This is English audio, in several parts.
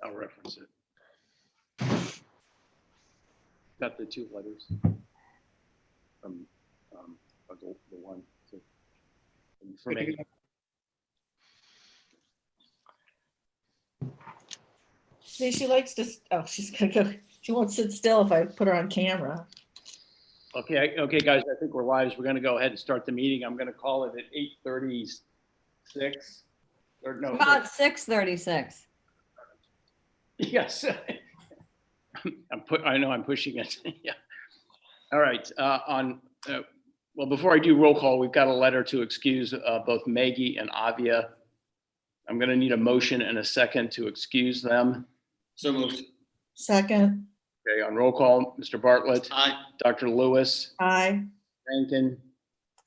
I'll reference it. Got the two letters from the one for me. See, she likes to, oh, she's gonna go, she won't sit still if I put her on camera. Okay, guys, I think we're live. We're going to go ahead and start the meeting. I'm going to call it at 8:36. Or no, About 6:36. yes. I know I'm pushing it. Yeah. All right. Well, before I do roll call, we've got a letter to excuse both Maggie and Avia. I'm going to need a motion and a second to excuse them. So moved. Second, Okay, on roll call, Mr. Bartlett. Aye. Dr. Lewis. aye. Rankin.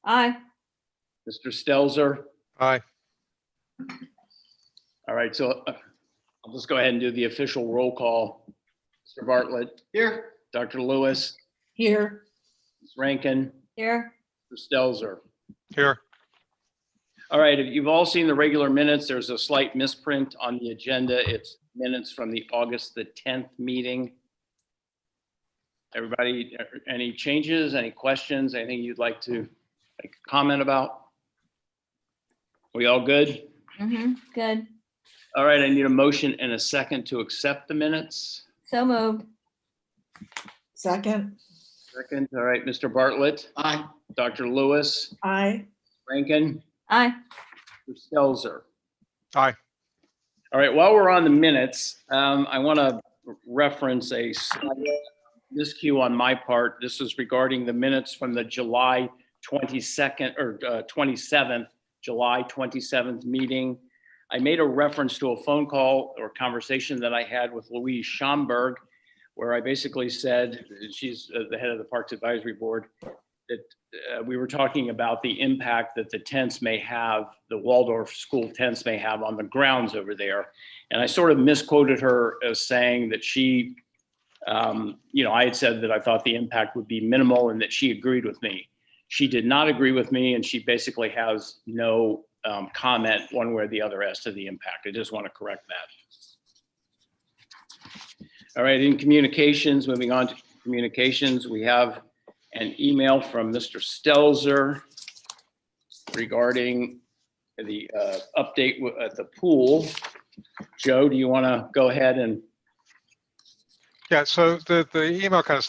Aye. Mr. Stelzer. Aye. All right, so I'll just go ahead and do the official roll call. Mr. Bartlett. Here. Dr. Lewis. Here, Ms. Rankin. Here. Mr. Stelzer. Here. All right, if you've all seen the regular minutes, there's a slight misprint on the agenda. It's minutes from the August the 10th meeting. Everybody, any changes, any questions, anything you'd like to comment about? We all good? Good. All right, I need a motion and a second to accept the minutes. So moved. second, Second, all right, Mr. Bartlett, Aye. Dr. Lewis, aye. Rankin, Aye. Mr. Stelzer. Aye. All right, while we're on the minutes, I want to reference a slight miscue on my part. This is regarding the minutes from the July 22nd or 27th, July 27th meeting. I made a reference to a phone call or conversation that I had with Louise Schomburg, where I basically said, she's the head of the Parks Advisory Board, that we were talking about the impact that the tents may have, the Waldorf school tents may have on the grounds over there. And I sort of misquoted her as saying that she, I had said that I thought the impact would be minimal and that she agreed with me. She did not agree with me, and she basically has no comment one way or the other as to the impact. I just want to correct that. All right, in communications, moving on to communications, we have an email from Mr. Stelzer regarding the update at the pool. Joe, do you want to go ahead and? Yeah, so the email kind of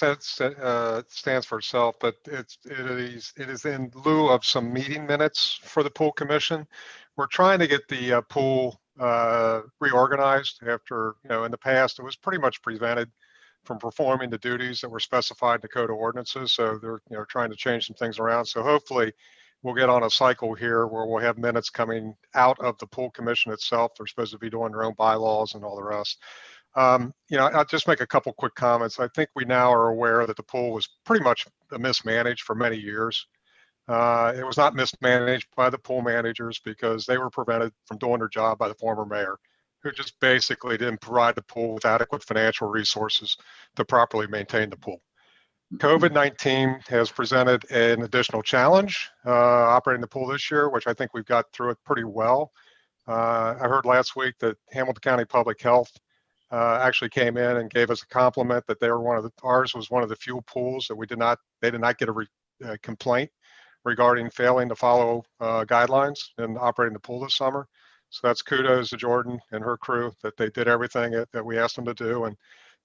stands for itself, but it is in lieu of some meeting minutes for the pool commission. We're trying to get the pool reorganized after, in the past, it was pretty much prevented from performing the duties that were specified in the code of ordinances. So they're, trying to change some things around. So hopefully we'll get on a cycle here where we'll have minutes coming out of the pool commission itself. They're supposed to be doing their own bylaws and all the rest. I'll just make a couple quick comments. I think we now are aware that the pool was pretty much mismanaged for many years. It was not mismanaged by the pool managers because they were prevented from doing their job by the former mayor, who just basically didn't provide the pool with adequate financial resources to properly maintain the pool. COVID-19 has presented an additional challenge operating the pool this year, which I think we've got through it pretty well. I heard last week that Hamilton County Public Health actually came in and gave us a compliment that ours was one of the few pools that they did not get a complaint regarding failing to follow guidelines in operating the pool this summer. So that's kudos to Jordan and her crew that they did everything that we asked them to do. And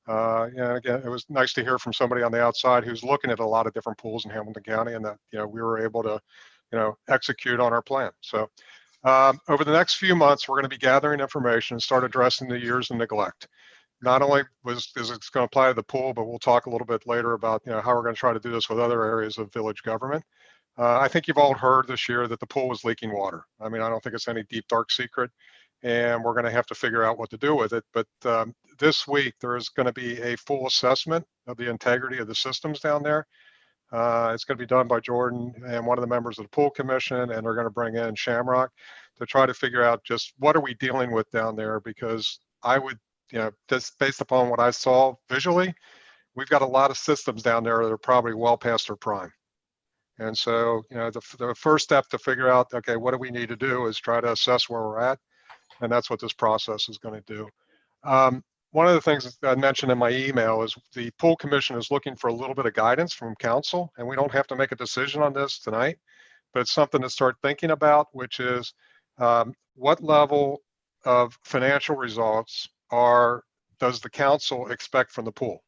again, it was nice to hear from somebody on the outside who's looking at a lot of different pools in Hamilton County, and that we were able to execute on our plan. So over the next few months, we're going to be gathering information and start addressing the years of neglect. Not only is it going to apply to the pool, but we'll talk a little bit later about how we're going to try to do this with other areas of village government. I think you've all heard this year that the pool was leaking water. I mean, I don't think it's any deep, dark secret, and we're going to have to figure out what to do with it. But this week, there is going to be a full assessment of the integrity of the systems down there. It's going to be done by Jordan and one of the members of the pool commission, and they're going to bring in Shamrock to try to figure out just what are we dealing with down there, because I would, just based upon what I saw visually, we've got a lot of systems down there that are probably well past their prime. And so, the first step to figure out, okay, what do we need to do is try to assess where we're at. And that's what this process is going to do. one of the things that I mentioned in my email is the pool commission is looking for a little bit of guidance from council, and we don't have to make a decision on this tonight, but it's something to start thinking about, which is what level of financial results does the council expect from the pool?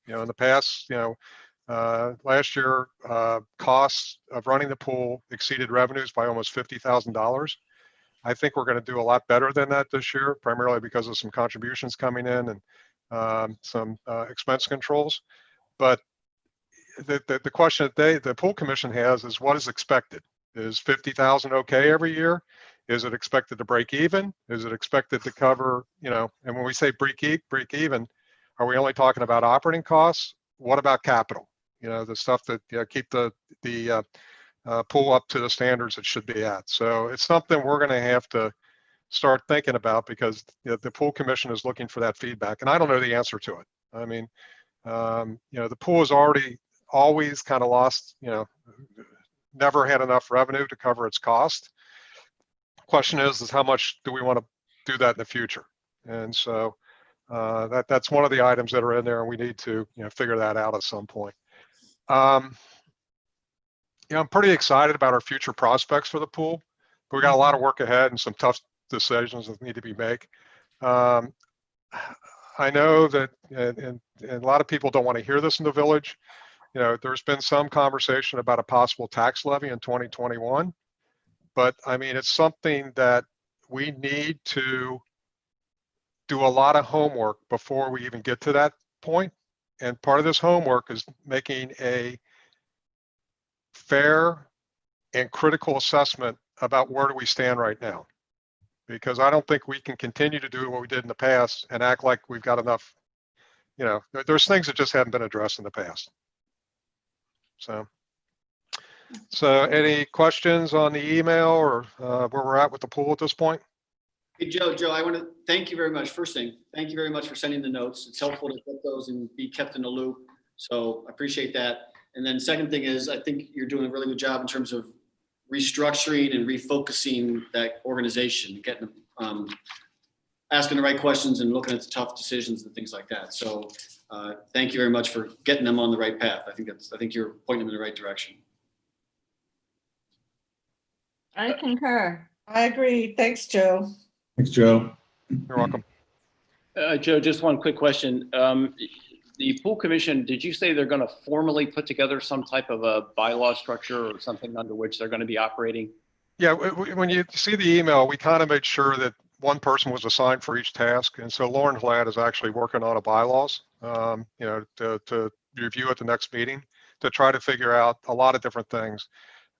You know, in the past, last year, costs of running the pool exceeded revenues by almost $50,000. I think we're going to do a lot better than that this year, primarily because of some contributions coming in and some expense controls. But the question that the pool commission has is what is expected? Is 50,000 okay every year? Is it expected to break even? Is it expected to cover, and when we say break even, are we only talking about operating costs? What about capital? The stuff that keep the pool up to the standards it should be at. So it's something we're going to have to start thinking about because the pool commission is looking for that feedback, and I don't know the answer to it. I mean, the pool has always kind of lost, never had enough revenue to cover its cost. Question is how much do we want to do that in the future? And so that's one of the items that are in there, and we need to figure that out at some point. I'm pretty excited about our future prospects for the pool. We got a lot of work ahead and some tough decisions that need to be made. I know that, and a lot of people don't want to hear this in the village. There's been some conversation about a possible tax levy in 2021, but I mean, it's something that we need to do a lot of homework before we even get to that point. And part of this homework is making a fair and critical assessment about where do we stand right now. Because I don't think we can continue to do what we did in the past and act like we've got enough, there's things that just haven't been addressed in the past. So any questions on the email or where we're at with the pool at this point? Hey, Joe, I want to thank you very much. First thing, thank you very much for sending the notes. It's helpful to get those and be kept in the loop. So I appreciate that. And then second thing is, I think you're doing a really good job in terms of restructuring and refocusing that organization, getting asking the right questions and looking at the tough decisions and things like that. So thank you very much for getting them on the right path. I think you're pointing them in the right direction. I concur. I agree. Thanks, Joe. Thanks, Joe. You're welcome. Joe, just one quick question. The pool commission, did you say they're going to formally put together some type of a bylaw structure or something under which they're going to be operating? Yeah, when you see the email, we kind of made sure that one person was assigned for each task. And so Lauren Hladd is actually working on a bylaws, to review at the next meeting to try to figure out a lot of different things.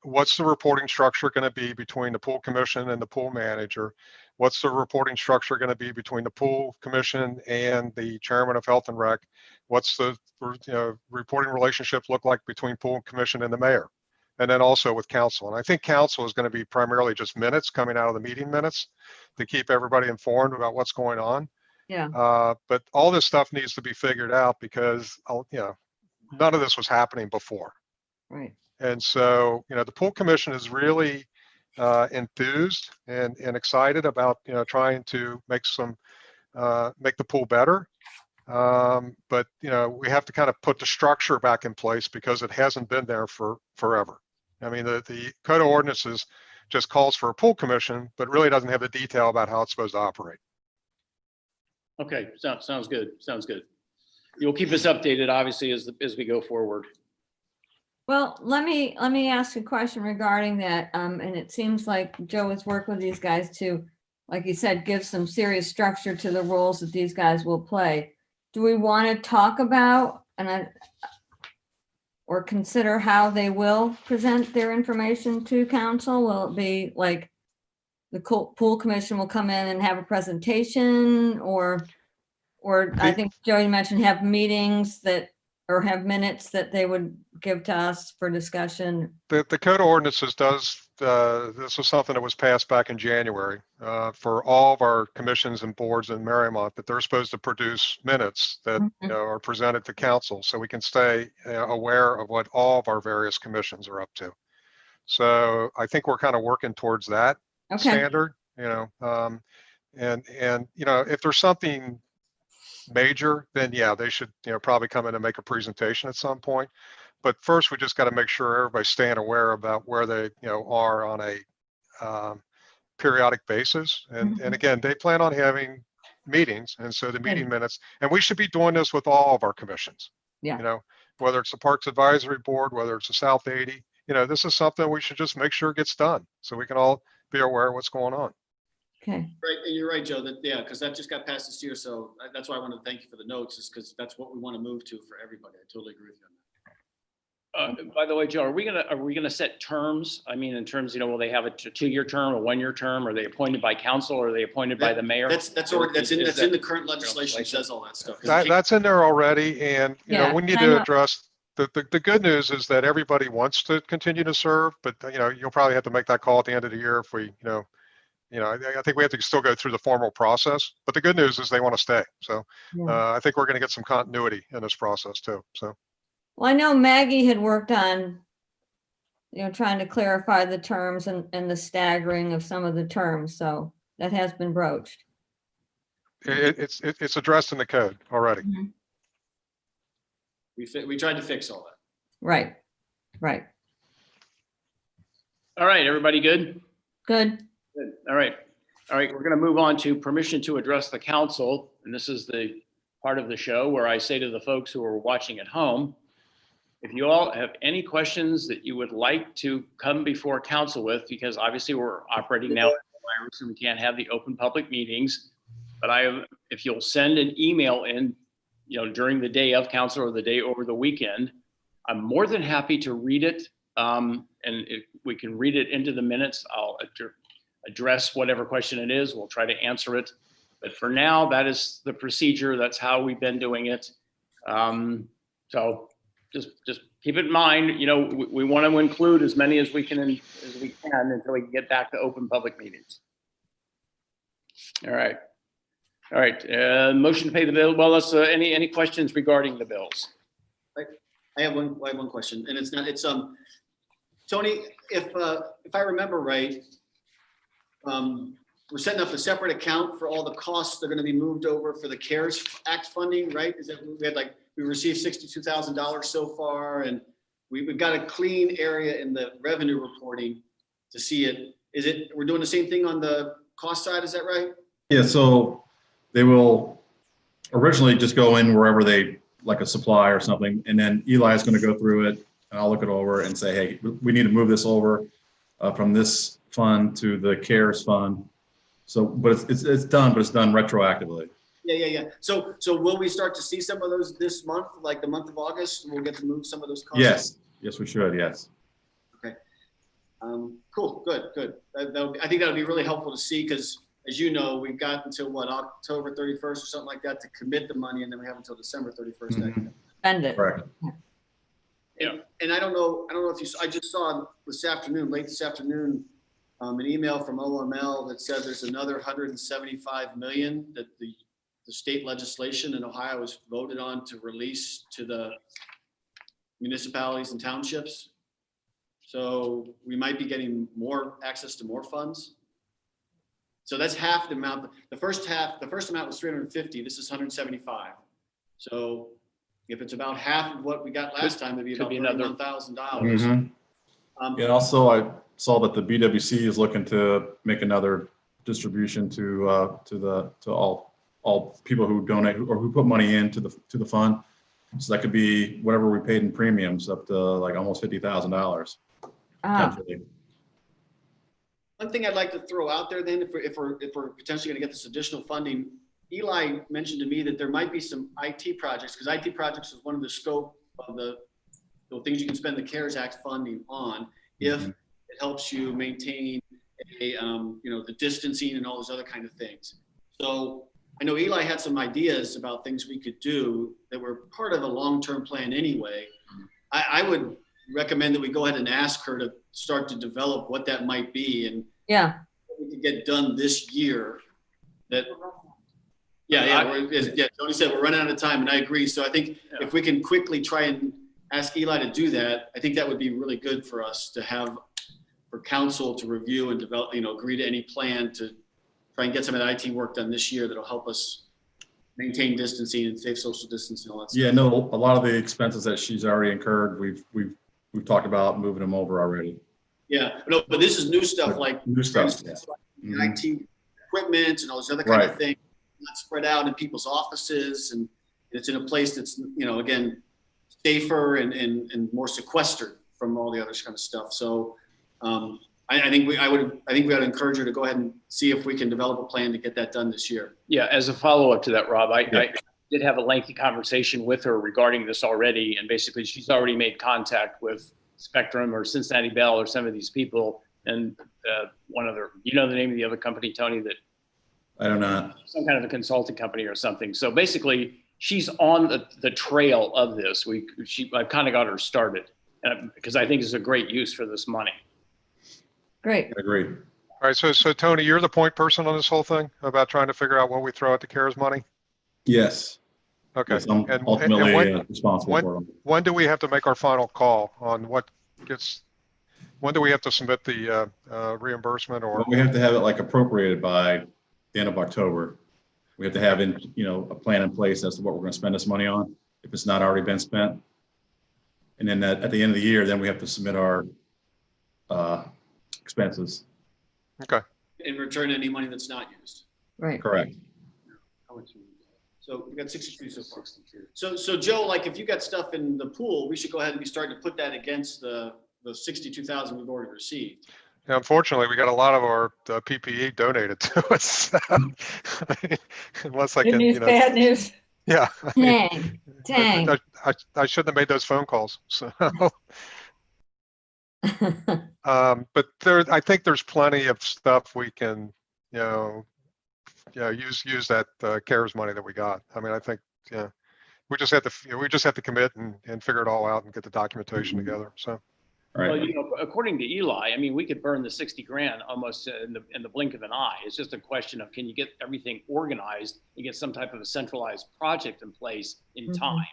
What's the reporting structure going to be between the pool commission and the pool manager? What's the reporting structure going to be between the pool commission and the chairman of health and rec? What's the reporting relationship look like between pool commission and the mayor? And then also with council. And I think council is going to be primarily just minutes coming out of the meeting minutes to keep everybody informed about what's going on. Yeah. But all this stuff needs to be figured out because, none of this was happening before. Right. And so, the pool commission is really enthused and excited about, trying to make the pool better. But, we have to kind of put the structure back in place because it hasn't been there for forever. I mean, the code of ordinances just calls for a pool commission, but really doesn't have the detail about how it's supposed to operate. Okay, sounds good. Sounds good. You'll keep us updated, obviously, as we go forward. Well, let me ask a question regarding that. And it seems like Joe has worked with these guys to, like you said, give some serious structure to the roles that these guys will play. Do we want to talk about or consider how they will present their information to council? Will it be like the pool commission will come in and have a presentation, or I think Joey mentioned have meetings or have minutes that they would give to us for discussion? The code of ordinances does, this was something that was passed back in January for all of our commissions and boards in Mariemont, that they're supposed to produce minutes that are presented to council so we can stay aware of what all of our various commissions are up to. So I think we're kind of working towards that standard, and if there's something major, then yeah, they should, probably come in and make a presentation at some point. But first, we just got to make sure everybody's staying aware about where they, are on a periodic basis. And again, they plan on having meetings. And so the meeting minutes, and we should be doing this with all of our commissions. Yeah. Whether it's the Parks Advisory Board, whether it's the South 80, this is something we should just make sure gets done so we can all be aware of what's going on. Okay. Right, and you're right, Joe, because that just got passed this year, so that's why I wanted to thank you for the notes, is because that's what we want to move to for everybody. I totally agree with you on that. By the way, Joe, are we gonna set terms? I mean, in terms, will they have a 2-year term, a 1-year term? Are they appointed by council or are they appointed by the mayor? That's in the current legislation, says all that stuff. That's in there already. And, Yeah, we need and I to know- address, the good news is that everybody wants to continue to serve, but, you'll probably have to make that call at the end of the year if we, I think we have to still go through the formal process, but the good news is they want to stay. So Yeah. I think we're going to get some continuity in this process too. So. Well, I know Maggie had worked on, trying to clarify the terms and the staggering of some of the terms. So that has been broached. It's addressed in the code already. Mhm. We tried to fix all that. Right. Right. All right, everybody good? Good. Good. All right. We're going to move on to permission to address the council. And this is the part of the show where I say to the folks who are watching at home, if you all have any questions that you would like to come before council with, because obviously we're operating now in the virus and we can't have the open public meetings, but if you'll send an email in, during the day of council or the day over the weekend, I'm more than happy to read it. And if we can read it into the minutes, I'll address whatever question it is. We'll try to answer it. But for now, that is the procedure. That's how we've been doing it. So just keep it in mind, we want to include as many as we can until we can get back to open public meetings. All right. Motion to pay the bill. Well, let's any questions regarding the bills? I have one question, and it's Tony, if I remember right, we're setting up a separate account for all the costs that are going to be moved over for the CARES Act funding, right? Is that we received $62,000 so far, and we've got a clean area in the revenue reporting to see it. We're doing the same thing on the cost side, is that right? Yeah, so they will originally just go in wherever they, like a supply or something, and then Eli is going to go through it, and I'll look it over and say, hey, we need to move this over from this fund to the CARES fund. So, but it's done, but it's done retroactively. Yeah. So will we start to see some of those this month, like the month of August? We'll get to move some of those costs? Yes, we should, yes. Okay. Cool, good. I think that would be really helpful to see, because as you know, we've got until October 31st or something like that to commit the money, and then we have until December 31st. Mm-hmm. Spend it. Correct. Yeah. And I don't know if you, I just saw late this afternoon, an email from OML that said there's another $175 million that the state legislation in Ohio has voted on to release to the municipalities and townships. So we might be getting more access to more funds. So that's half the amount. The first amount was 350. This is 175. So if it's about half of what we got last time, it'd be about $31,000. Mm-hmm. And also, I saw that the BWC is looking to make another distribution to all people who donate or who put money into the fund. So that could be whatever we paid in premiums, up to like almost $50,000. Potentially. One thing I'd like to throw out there then, if we're potentially going to get this additional funding, Eli mentioned to me that there might be some IT projects, because IT projects is one of the scope of the things you can spend the CARES Act funding on, if it helps you maintain the distancing and all those other kind of things. So I know Eli had some ideas about things we could do that were part of a long-term plan anyway. I would recommend that we go ahead and ask her to start to develop what that might be, and we could get done this year. Tony said we're running out of time, and I agree. So I think if we can quickly try and ask Eli to do that, I think that would be really good for us to have, for council to review and develop, agree to any plan to try and get some of the IT work done this year that'll help us maintain distancing and safe social distancing and all that stuff. Yeah, no, a lot of the expenses that she's already incurred, we've talked about moving them over already. Yeah, no, but this is new stuff like New for stuff, instance, yeah. like IT equipment and all those other kind of things, not spread out in people's offices, and it's in a place that's, you know, again, safer and more sequestered from all the other kind of stuff. So I think we ought to encourage her to go ahead and see if we can develop a plan to get that done this year. Yeah, as a follow-up to that, Rob, I did have a lengthy conversation with her regarding this already, and basically she's already made contact with Spectrum or Cincinnati Bell or some of these people, and one other, you know the name of the other company, Tony, that I don't know. some kind of a consulting company or something. So basically she's on the trail of this. I've kind of got her started because I think it's a great use for this money. Great. I agree. All right, so Tony, you're the point person on this whole thing about trying to figure out what we throw at the CARES money? Yes. Okay. Yes, I'm And ultimately when responsible for them. when do we have to make our final call on when do we have to submit the reimbursement or? Well, we have to have it like appropriated by the end of October. We have to have a plan in place as to what we're going to spend this money on, if it's not already been spent. And then at the end of the year, then we have to submit our expenses. Okay. And return any money that's not used. Right. Correct. So we got 62 so far. So Joe, like if you got stuff in the pool, we should go ahead and be starting to put that against the 62,000 we've already received. Yeah, unfortunately, we got a lot of our PPE donated to us. Unless I Good can, news, bad news. yeah. Dang. I shouldn't have made those phone calls. So, but I think there's plenty of stuff we can, use that CARES money that we got. I mean, I think, we just have to commit and figure it all out and get the documentation together. So. Right. Well, according to Eli, I mean, we could burn the 60 grand almost in the blink of an eye. It's just a question of, can you get everything organized and get some type of a centralized project in place in time?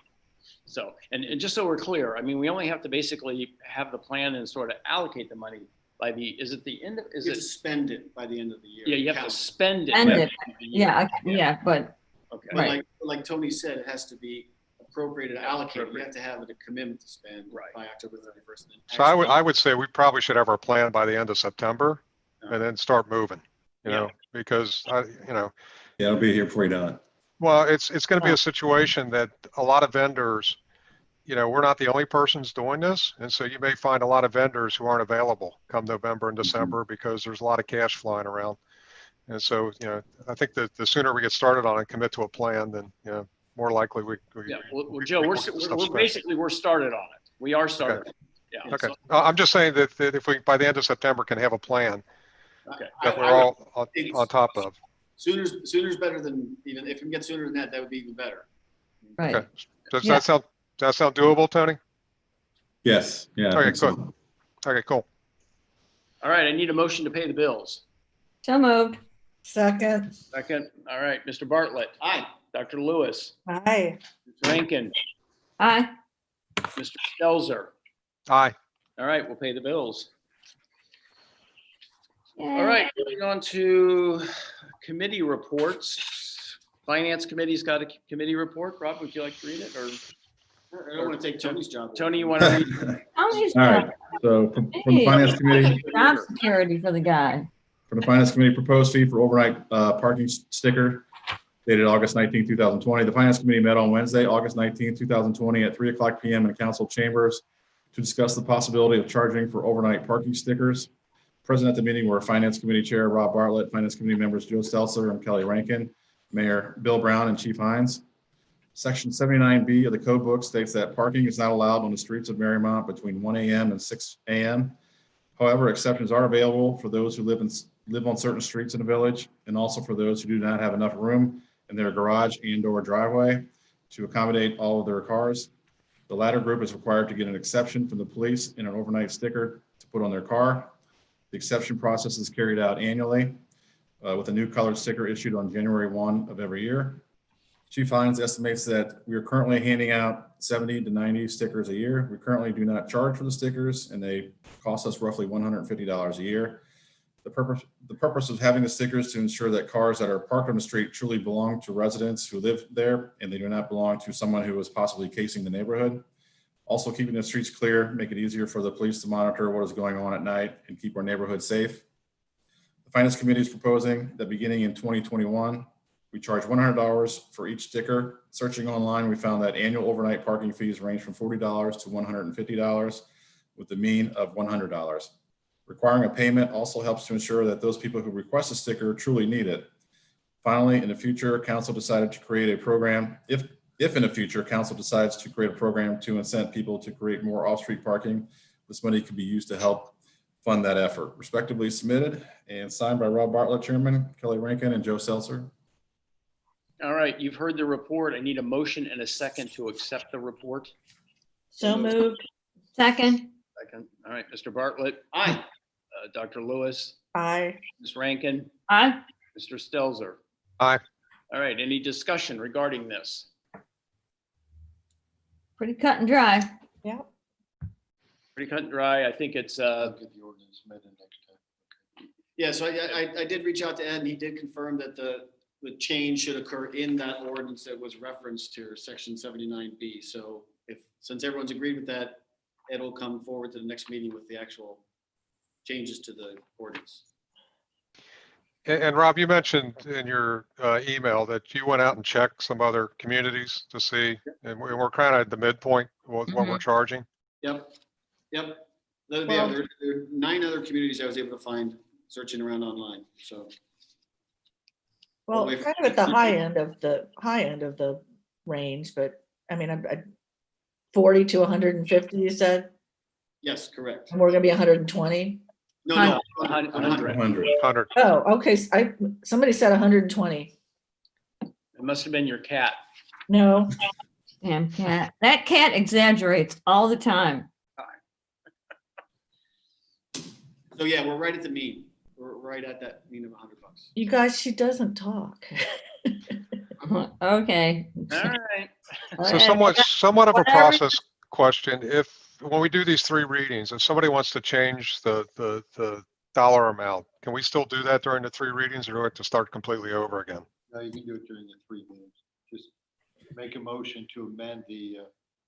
So, and just so we're clear, I mean, we only have to basically have the plan and sort of allocate the money by you have to spend it by the end of the year. Yeah, you have to spend it. Spend by the it. end of the year. Yeah, but Okay. But Right. like Tony said, it has to be appropriated, allocated. We have to have a commitment to spend Right. by October 31st. So I would say we probably should have our plan by the end of September and then start moving, because Yeah, it'll be here before you're done. well, it's going to be a situation that a lot of vendors, we're not the only persons doing this. And so you may find a lot of vendors who aren't available come November and December because there's a lot of cash flying around. And so, I think that the sooner we get started on it, commit to a plan, then, more likely we Well, Joe, we're started on it. We are started. Okay. Yeah. Okay. I'm just saying that if we, by the end of September, can have a plan Okay. that we're all on top of. Sooner's better than, even if we can get sooner than that, that would be even better. right. Okay. Does Yeah. that sound doable, Tony? Yes. Yeah. I Okay, think so. good. Okay, cool. All right. I need a motion to pay the bills. So moved. Second. Second. All right. Mr. Bartlett. Aye. Dr. Lewis. Aye. Mr. Rankin. Aye. Mr. Stelzer. Aye. All right. We'll pay the bills. Yay. All right. Moving on to committee reports. Finance Committee's got a committee report. Rob, would you like to read it? Or I don't want to take Tony's job. Tony, you want to read it? Tony's All right. So from the Finance Committee, job security for the guy. from the Finance Committee, proposed fee for overnight parking sticker dated August 19, 2020. The Finance Committee met on Wednesday, August 19, 2020 at 3:00 p.m. in council chambers to discuss the possibility of charging for overnight parking stickers. Present at the meeting were Finance Committee Chair Rob Bartlett, Finance Committee members Joe Stelzer and Kelly Rankin, Mayor Bill Brown, and Chief Hines. Section 79B of the code book states that parking is not allowed on the streets of Mariemont between 1 a.m. and 6 a.m. However, exceptions are available for those who live on certain streets in the village, and also for those who do not have enough room in their garage and/or driveway to accommodate all of their cars. The latter group is required to get an exception from the police and an overnight sticker to put on their car. The exception process is carried out annually with a new colored sticker issued on January 1 of every year. Chief Hines estimates that we are currently handing out 70 to 90 stickers a year. We currently do not charge for the stickers, and they cost us roughly $150 a year. The purpose of having the stickers to ensure that cars that are parked on the street truly belong to residents who live there and they do not belong to someone who is possibly casing the neighborhood. Also, keeping the streets clear, make it easier for the police to monitor what is going on at night and keep our neighborhood safe. The Finance Committee is proposing that beginning in 2021, we charge $100 for each sticker. Searching online, we found that annual overnight parking fees range from $40 to $150, with the mean of $100. Requiring a payment also helps to ensure that those people who request a sticker truly need it. Finally, in the future, council decided to create a program. If in the future, council decides to create a program to incent people to create more off-street parking, this money could be used to help fund that effort. Respectively submitted and signed by Rob Bartlett, Chairman, Kelly Rankin, and Joe Seltzer. All right, you've heard the report. I need a motion and a second to accept the report. So moved. Second. Second. All right, Mr. Bartlett. Aye. Dr. Lewis. Aye. Ms. Rankin. Aye. Mr. Stelzer. Aye. All right, any discussion regarding this? Pretty cut and dry. Yeah. Pretty cut and dry. I think it's, Get the ordinance amended next time. Yeah, so I did reach out to Ed and he did confirm that the change should occur in that ordinance that was referenced to section 79B. So since everyone's agreed with that, Ed will come forward to the next meeting with the actual changes to the ordinance. And Rob, you mentioned in your email that you went out and checked some other communities to see, and we're kind of at the midpoint with what we're charging. Yep. There Well- are 9 other communities I was able to find searching around online. So Well, Wait. kind of at the high end of the range, but I mean, I 40 to 150, you said, yes, correct. and we're gonna be 120. No, 100. 100. 100. Oh, okay. Somebody said 120. It must have been your cat. No, Damn cat. That cat exaggerates all the time. So yeah, we're right at the mean. We're right at that mean of $100. you guys, she doesn't talk. Okay. All right. So somewhat of a Whatever. process question. When we do these 3 readings, if somebody wants to change the dollar amount, can we still do that during the 3 readings, or do we have to start completely over again? No, you can do it during the 3 meetings. Just make a motion to amend the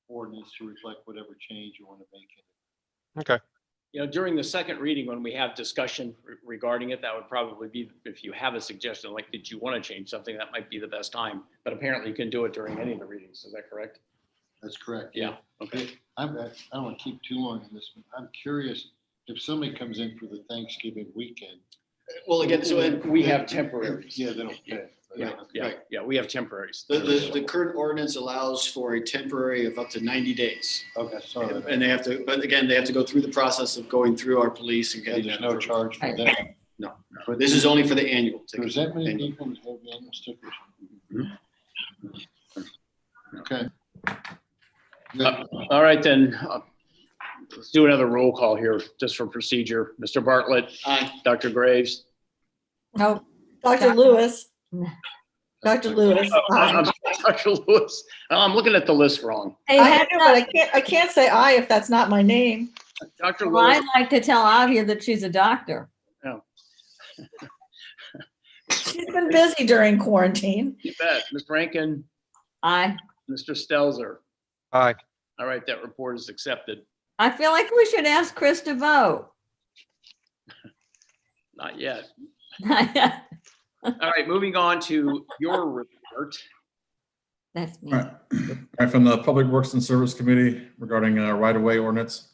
ordinance to reflect whatever change you want to make in it. Okay. You know, during the second reading, when we have discussion regarding it, that would probably be, if you have a suggestion, like, did you want to change something, that might be the best time. But apparently you can do it during any of the readings. Is that correct? That's correct. Yeah. Okay. I don't want to keep too long on this, but I'm curious if somebody comes in for the Thanksgiving weekend. Well, again, so We have temporaries. Yeah, they don't pay. Yeah, right. yeah, we have temporaries. the current ordinance allows for a temporary of up to 90 days. Okay, sorry. And they have to, but again, they have to go through the process of going through our police and getting. There's that no approved. charge for that. No, but this is only for the annual. There's that many Annual. people that have annual stickers. Okay. All right, then, let's do another roll call here, just for procedure. Mr. Bartlett, Aye. Dr. Graves. No. Dr. Lewis. Dr. Lewis. I'm Aye. Dr. Lewis. I'm looking at the list wrong. Hey, I heads know, but up. I can't say aye if that's not my name. Dr. Well, Lewis. I'd like to tell Avia that she's a doctor. She's been busy during quarantine. You bet. Ms. Rankin, Aye. Mr. Stelzer. Aye. All right, that report is accepted. I feel like we should ask Chris to vote. Not yet. All right, moving on to your report. That's me. All right. All right, from the Public Works and Service Committee regarding right-of-way ordinance.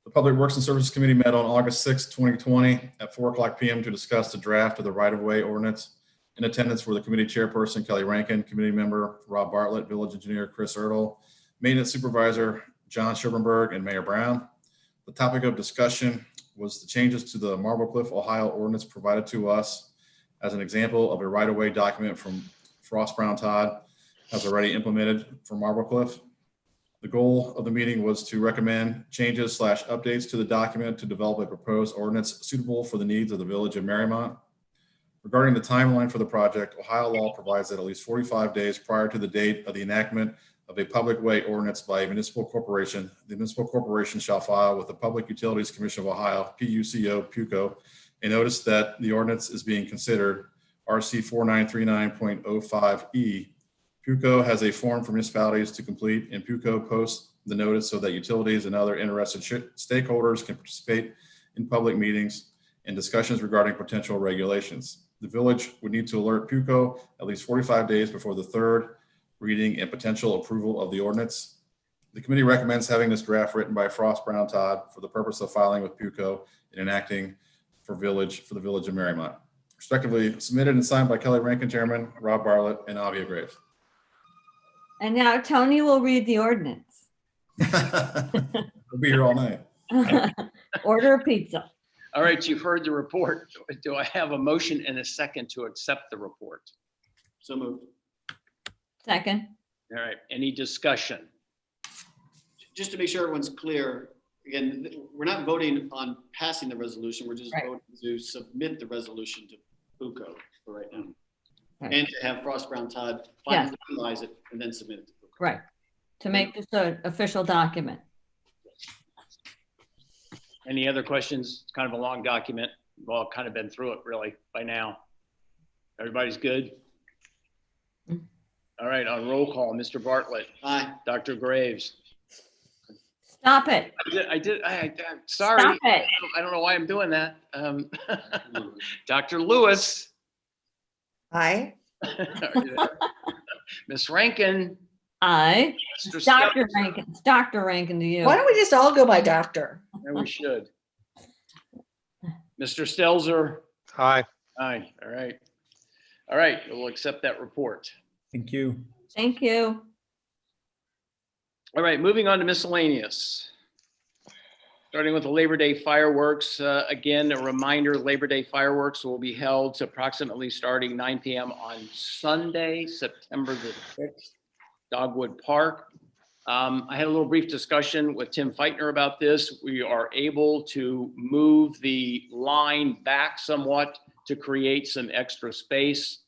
The Public Works and Services Committee met on August 6, 2020 at 4:00 p.m. to discuss the draft of the right-of-way ordinance. In attendance were the committee chairperson, Kelly Rankin, committee member, Rob Bartlett, village engineer, Chris Ertl, maintenance supervisor, John Schoenberg, and Mayor Brown. The topic of discussion was the changes to the Marble Cliff, Ohio ordinance provided to us as an example of a right-of-way document from Frost Brown Todd has already implemented for Marble Cliff. The goal of the meeting was to recommend changes / updates to the document to develop a proposed ordinance suitable for the needs of the village of Mariemont. Regarding the timeline for the project, Ohio law provides that at least 45 days prior to the date of the enactment of a public way ordinance by a municipal corporation, the municipal corporation shall file with the Public Utilities Commission of Ohio, PUCO, A notice that the ordinance is being considered, RC 4939.05E. PUCO has a form for municipalities to complete, and PUCO posts the notice so that utilities and other interested stakeholders can participate in public meetings and discussions regarding potential regulations. The village would need to alert PUCO at least 45 days before the third reading and potential approval of the ordinance. The committee recommends having this draft written by Frost Brown Todd for the purpose of filing with PUCO and enacting for the village of Mariemont. Respectively submitted and signed by Kelly Rankin, Chairman, Rob Bartlett, and Avia Graves. And now Tony will read the ordinance. We'll be here all night. Order a pizza. All right, you've heard the report. Do I have a motion and a second to accept the report? So moved. Second. All right, any discussion? Just to make sure everyone's clear, again, we're not voting on passing the resolution. We're just Right. voting to submit the resolution to PUCO for right now. Right. And to have Frost Brown Todd Yes. finalize it and then submit it to PUCO. Right. To make this an official document. Any other questions? It's kind of a long document. We've all kind of been through it really by now. Everybody's good? All right, on roll call, Mr. Bartlett, Aye. Dr. Graves. Stop it. I'm sorry. Stop it. I don't know why I'm doing that. Dr. Lewis. Aye. Miss Rankin. Aye. Mr. Dr. Stelzer. Rankin. It's Dr. Rankin to you. Why don't we just all go by doctor? Yeah, we should. Mr. Stelzer. Aye. Aye, all right. All right, we'll accept that report. Thank you. Thank you. All right, moving on to miscellaneous. Starting with the Labor Day fireworks. Again, a reminder, Labor Day fireworks will be held approximately starting 9 p.m. on Sunday, September the 6th, Dogwood Park. I had a little brief discussion with Tim Feitner about this. We are able to move the line back somewhat to create some extra space.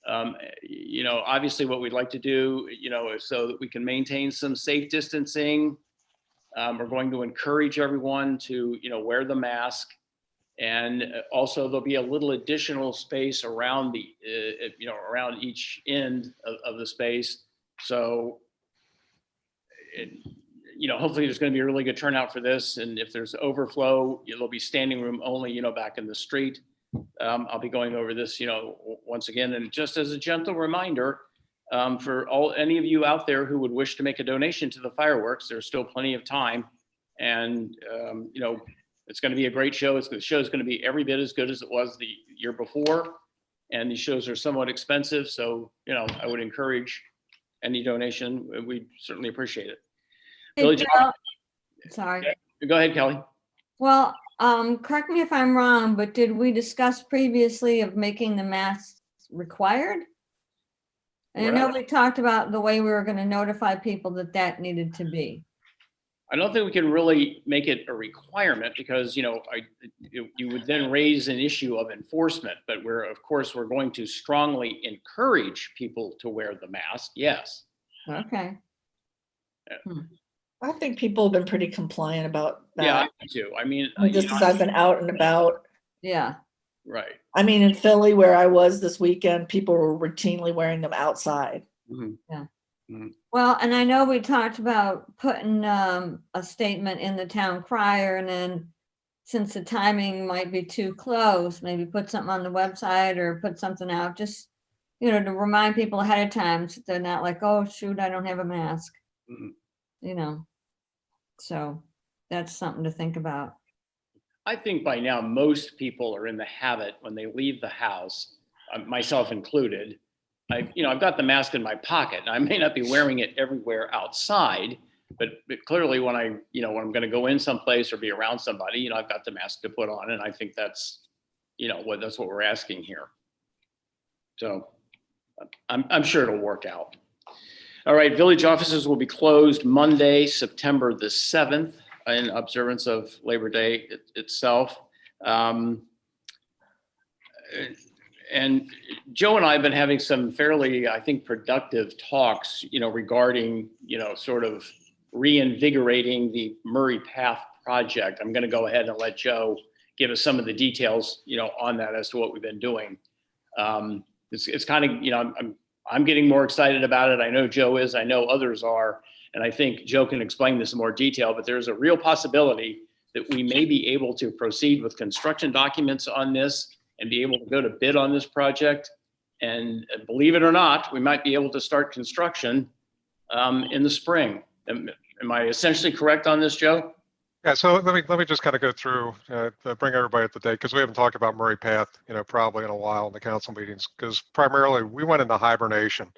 Obviously what we'd like to do, is so that we can maintain some safe distancing. We're going to encourage everyone to, wear the mask. And also there'll be a little additional space around the, around each end of the space. So, hopefully there's going to be a really good turnout for this. And if there's overflow, there'll be standing room only, back in the street. I'll be going over this, once again, and just as a gentle reminder, for any of you out there who would wish to make a donation to the fireworks, there's still plenty of time. And, it's going to be a great show. The show is going to be every bit as good as it was the year before. And these shows are somewhat expensive. So, I would encourage any donation. We'd certainly appreciate it. Hey, Billy Joe. Sorry. Go ahead, Kelly. Well, correct me if I'm wrong, but did we discuss previously of making the masks required? And I know we talked about the way we were going to notify people that needed to be. I don't think we can really make it a requirement because, you would then raise an issue of enforcement, but we're going to strongly encourage people to wear the mask. Yes. Okay. I think people have been pretty compliant about that. Yeah, I do too. I mean, Just as I've been out and about. Yeah. right. I mean, in Philly, where I was this weekend, people were routinely wearing them outside. Mhm. Well, and I know we talked about putting a statement in the town crier, and then since the timing might be too close, maybe put something on the website or put something out, just, to remind people ahead of time so they're not like, oh, shoot, I don't have a mask. Mhm. So that's something to think about. I think by now, most people are in the habit when they leave the house, myself included. I've got the mask in my pocket and I may not be wearing it everywhere outside, but clearly when I'm going to go in someplace or be around somebody, I've got the mask to put on. And I think that's, that's what we're asking here. So I'm sure it'll work out. All right. Village offices will be closed Monday, September the 7th in observance of Labor Day itself. And Joe and I have been having some fairly, I think, productive talks, regarding, sort of reinvigorating the Murray Path project. I'm going to go ahead and let Joe give us some of the details, on that as to what we've been doing. It's kind of, I'm getting more excited about it. I know Joe is, I know others are, and I think Joe can explain this in more detail, but there's a real possibility that we may be able to proceed with construction documents on this and be able to go to bid on this project. And believe it or not, we might be able to start construction in the spring. Am I essentially correct on this, Joe? Yeah, so let me just kind of go through, bring everybody up to date, because we haven't talked about Murray Path, probably in a while in the council meetings, because primarily we went into hibernation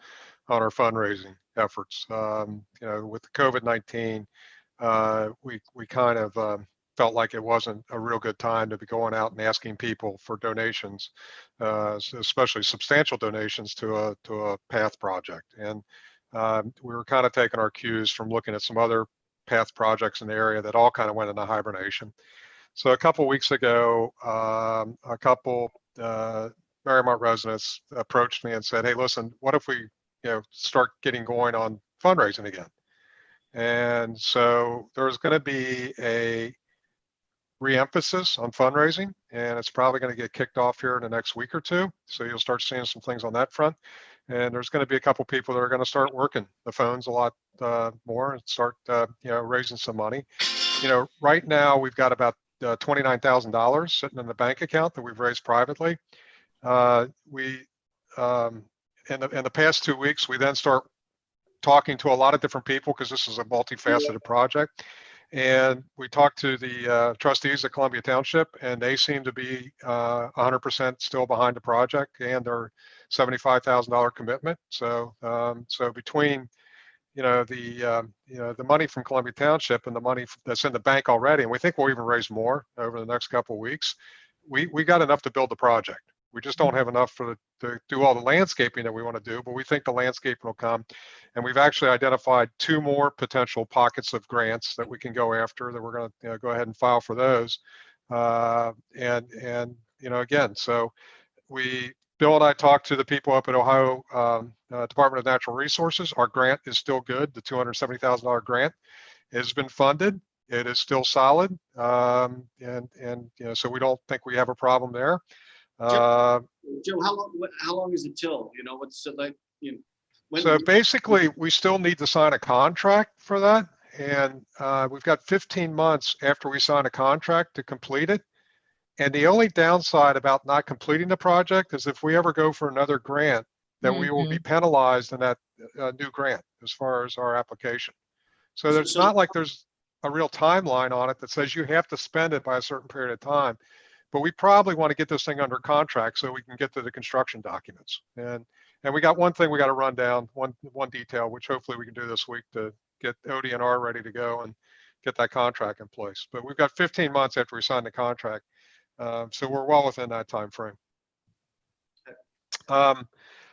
on our fundraising efforts. With the COVID-19, we kind of felt like it wasn't a real good time to be going out and asking people for donations, especially substantial donations to a path project. And we were kind of taking our cues from looking at some other path projects in the area that all kind of went into hibernation. So a couple weeks ago, a couple Mariemont residents approached me and said, "Hey, listen, what if we, start getting going on fundraising again?" And so there's going to be a re-emphasis on fundraising, and it's probably going to get kicked off here in the next week or two. So you'll start seeing some things on that front. And there's going to be a couple people that are going to start working the phones a lot more and start, raising some money. Right now we've got about $29,000 sitting in the bank account that we've raised privately. In the past 2 weeks, we then start talking to a lot of different people because this is a multifaceted project. And we talked to the trustees at Columbia Township, and they seem to be 100% still behind the project and their $75,000 commitment. So between the money from Columbia Township and the money that's in the bank already, and we think we'll even raise more over the next couple of weeks, we got enough to build the project. We just don't have enough to do all the landscaping that we want to do, but we think the landscaping will come. And we've actually identified 2 more potential pockets of grants that we can go after, that we're going to go ahead and file for those. Again, so Bill and I talked to the people up at Ohio Department of Natural Resources. Our grant is still good. The $270,000 grant has been funded. It is still solid. So we don't think we have a problem there. Joe, how long is it till? What's it like? So basically, we still need to sign a contract for that. And we've got 15 months after we sign a contract to complete it. And the only downside about not completing the project is if we ever go for another grant, that we will be penalized in that new grant as far as our application. So it's not like there's a real timeline on it that says you have to spend it by a certain period of time. But we probably want to get this thing under contract so we can get to the construction documents. And we got one thing we got to run down, one detail, which hopefully we can do this week to get ODNR ready to go and get that contract in place. But we've got 15 months after we sign the contract. So we're well within that time frame.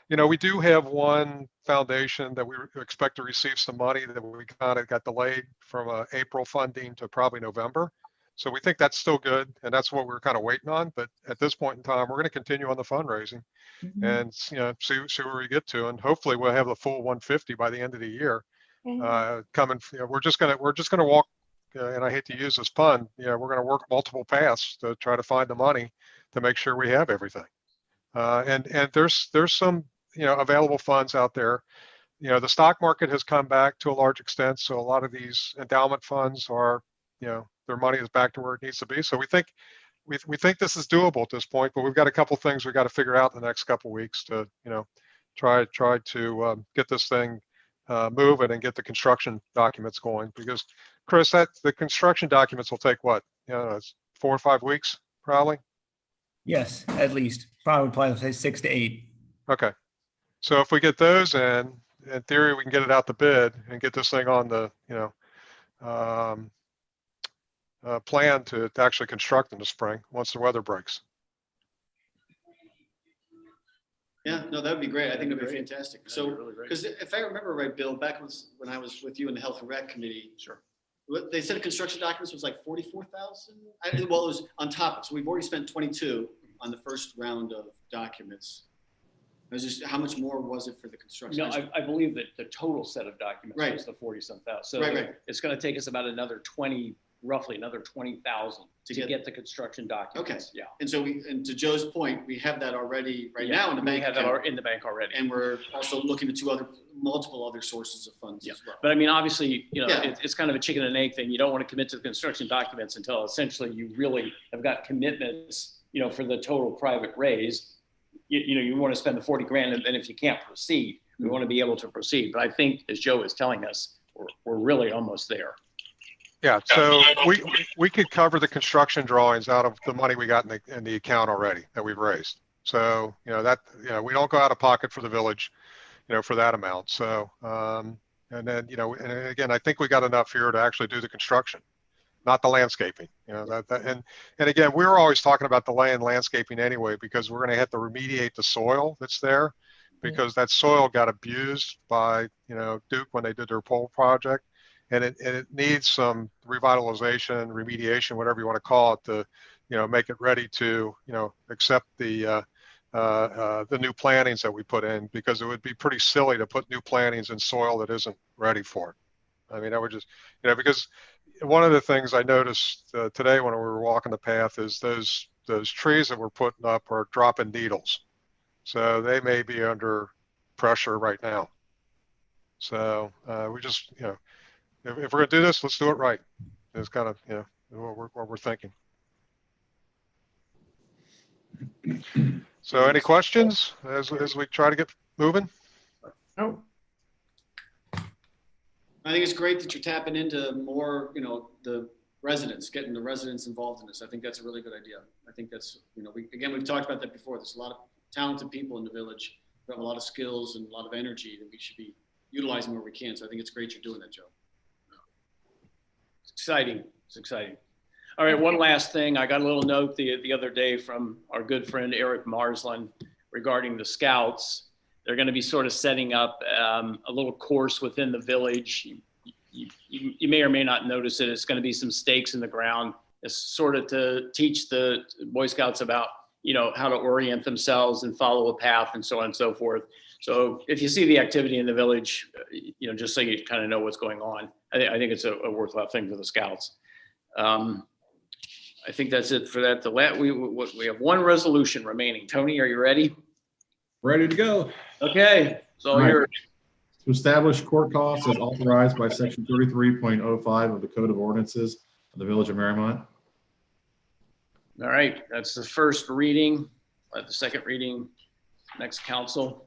We do have one foundation that we expect to receive some money that we kind of got delayed from April funding to probably November. So we think that's still good, and that's what we're kind of waiting on. But at this point in time, we're going to continue on the fundraising and see where we get to, and hopefully we'll have the full 150 by the end of the year. Coming, we're just gonna walk. And I hate to use this pun. We're going to work multiple paths to try to find the money to make sure we have everything. And there's some available funds out there. The stock market has come back to a large extent, so a lot of these endowment funds are their money is back to where it needs to be. So we think this is doable at this point, but we've got a couple things we got to figure out in the next couple weeks to try to get this thing moving and get the construction documents going. Because Chris, the construction documents will take what? It's 4 or 5 weeks probably. Yes, at least probably say 6 to 8. Okay, so if we get those in theory, we can get it out to bid and get this thing on the plan to actually construct in the spring once the weather breaks. Yeah, no, that would be great. I think that'd be fantastic. So, because if I remember right, Bill, back when I was with you in the Health and Rec Committee, Sure. They said construction documents was like 44,000. Well, it was on top. So we've already spent 22 on the first round of documents. I was just, how much more was it for the construction? No, I believe that the total set of documents Right. was the 40-some thousand. So Right. it's going to take us about another 20 roughly another 20,000 to get the construction documents. Yeah. And so and to Joe's point, we have that already right Yeah, now in the we bank have that account. in the bank already. And we're also looking at multiple other sources of funds Yeah. as well. But I mean, obviously, you know, Yeah. it's kind of a chicken and egg thing. You don't want to commit to the construction documents until essentially you really have got commitments, you know, for the total private raise. You know, you want to spend the 40 grand, and then if you can't proceed, we want to be able to proceed. But I think, as Joe is telling us, we're really almost there. Yeah, so we could cover the construction drawings out of the money we got in the account already that we've raised. So, you know, we don't go out of pocket for the village, you know, for that amount. So, and then, you know, and again, I think we got enough here to actually do the construction, not the landscaping, you know, and again, we were always talking about delay in landscaping anyway, because we're going to have to remediate the soil that's there, because that soil got abused by, you know, Duke when they did their pole project. And it needs some revitalization, remediation, whatever you want to call it, to, you know, make it ready to, you know, accept the new plantings that we put in, because it would be pretty silly to put new plantings in soil that isn't ready for it. I mean, I would just, you know, because one of the things I noticed today when we were walking the path is those trees that we're putting up are dropping needles. So they may be under pressure right now. So we just, you know, if we're gonna do this, let's do it right. It's kind of, you know, what we're thinking. So any questions as we try to get moving? Oh, I think it's great that you're tapping into more, you know, the residents, getting the residents involved in this. I think that's a really good idea. I think that's, you know, we've talked about that before. There's a lot of talented people in the village who have a lot of skills and a lot of energy that we should be utilizing where we can. So I think it's great you're doing that, Joe. It's exciting. It's exciting. All right, one last thing. I got a little note the other day from our good friend Eric Marsland regarding the Scouts. They're going to be sort of setting up a little course within the village. You may or may not notice it. It's going to be some stakes in the ground. It's sort of to teach the Boy Scouts about, you know, how to orient themselves and follow a path and so on and so forth. So if you see the activity in the village, you know, just so you kind of know what's going on, I think it's a worthwhile thing for the Scouts. I think that's it for that. We have one resolution remaining. Tony, are you ready? Ready to go. Okay, so All right. you're To establish court costs as authorized by section 33.05 of the Code of Ordinances of the Village of Mariemont. all right. That's the first reading. The second reading, next council.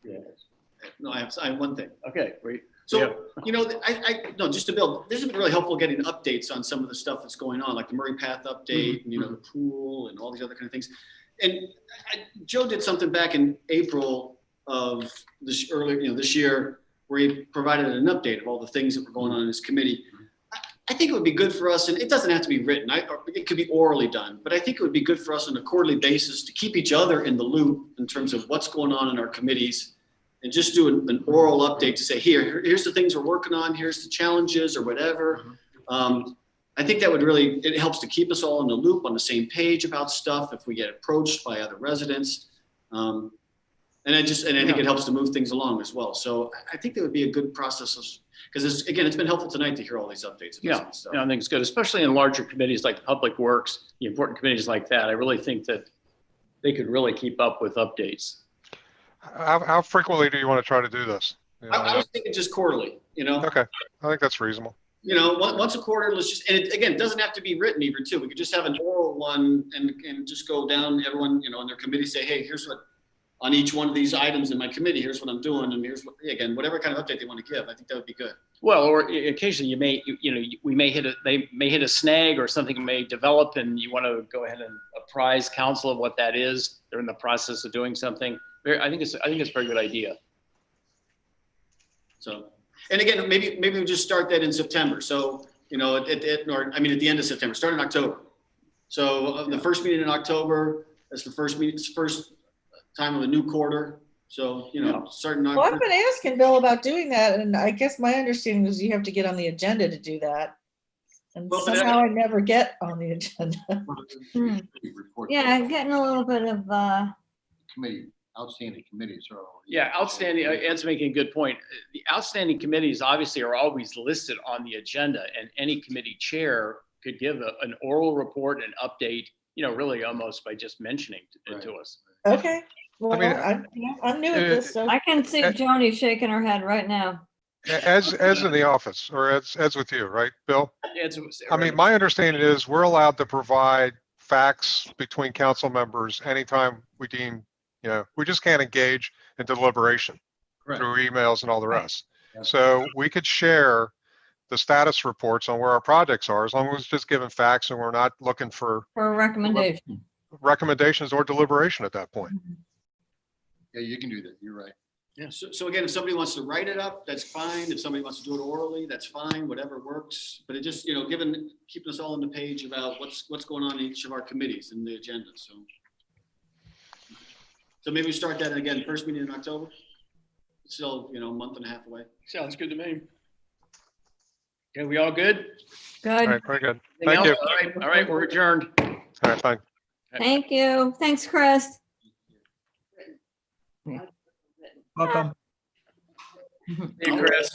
Yeah. No, I have one thing. Okay, great. So, Yeah. you know, no, just to build, this has been really helpful getting updates on some of the stuff that's going on, like the Murray Path update, and, you know, the pool and all these other kind of things. And Joe did something back in April of this year, where he provided an update of all the things that were going on in his committee. I think it would be good for us, and it doesn't have to be written, it could be orally done, but I think it would be good for us on a quarterly basis to keep each other in the loop in terms of what's going on in our committees, and just do an oral update to say, here's the things we're working on, here's the challenges or whatever. I think that would really, it helps to keep us all in the loop on the same page about stuff if we get approached by other residents. And I think it helps to move things along as well. So I think that would be a good process, because it's been helpful tonight to hear all these updates. Yeah, I think it's good, especially in larger committees like Public Works, the important committees like that. I really think that they could really keep up with updates. How frequently do you want to try to do this? You know, I was thinking just quarterly, you know? okay, I think that's reasonable. You know, once a quarter, let's just, and it doesn't have to be written even too. We could just have an oral one and just go down, everyone, you know, in their committee say, hey, here's what, on each one of these items in my committee, here's what I'm doing. And here's what, again, whatever kind of update they want to give, I think that would be good. Well, or occasionally we may they may hit a snag or something may develop and you want to go ahead and apprise council of what that is. They're in the process of doing something. I think it's a very good idea. So, and again, maybe we just start that in September. So, you know, at the end of September, start in October. So the first meeting in October, that's the first time of the new quarter. So, you know, starting Well, I've been asking Bill about doing that, and I guess my understanding was you have to get on the agenda to do that. And somehow I never get on the agenda. yeah, getting a little bit of Committee. outstanding committees are. already- Yeah, outstanding, Ed's making a good point. The outstanding committees obviously are always listed on the agenda, and any committee chair could give an oral report and update, really almost by just mentioning it to us. Okay, well, mean, I'm new at this, so. I can see Joni shaking her head right now. As in the office, or as with you, right, Bill? Ed's- I mean, my understanding is we're allowed to provide facts between council members anytime we deem, we just can't engage in deliberation Correct. through emails and all the rest. Right. So we could share the status reports on where our projects are, as long as it's just giving facts and we're not looking for For a recommendation. recommendations or deliberation at that point. Yeah, you can do that. You're right. Yeah. So again, if somebody wants to write it up, that's fine. If somebody wants to do it orally, that's fine, whatever works. But it just, keeping us all on the page about what's going on in each of our committees and the agenda, so. So maybe we start that again, first meeting in October? Still, a month and a half away. Sounds good to me. Okay, we all good? All Good. right, very good. Anything Thank else? you. All right, we're adjourned. All right, fine. Thank you. Thanks, Chris. Welcome. Hey, Chris.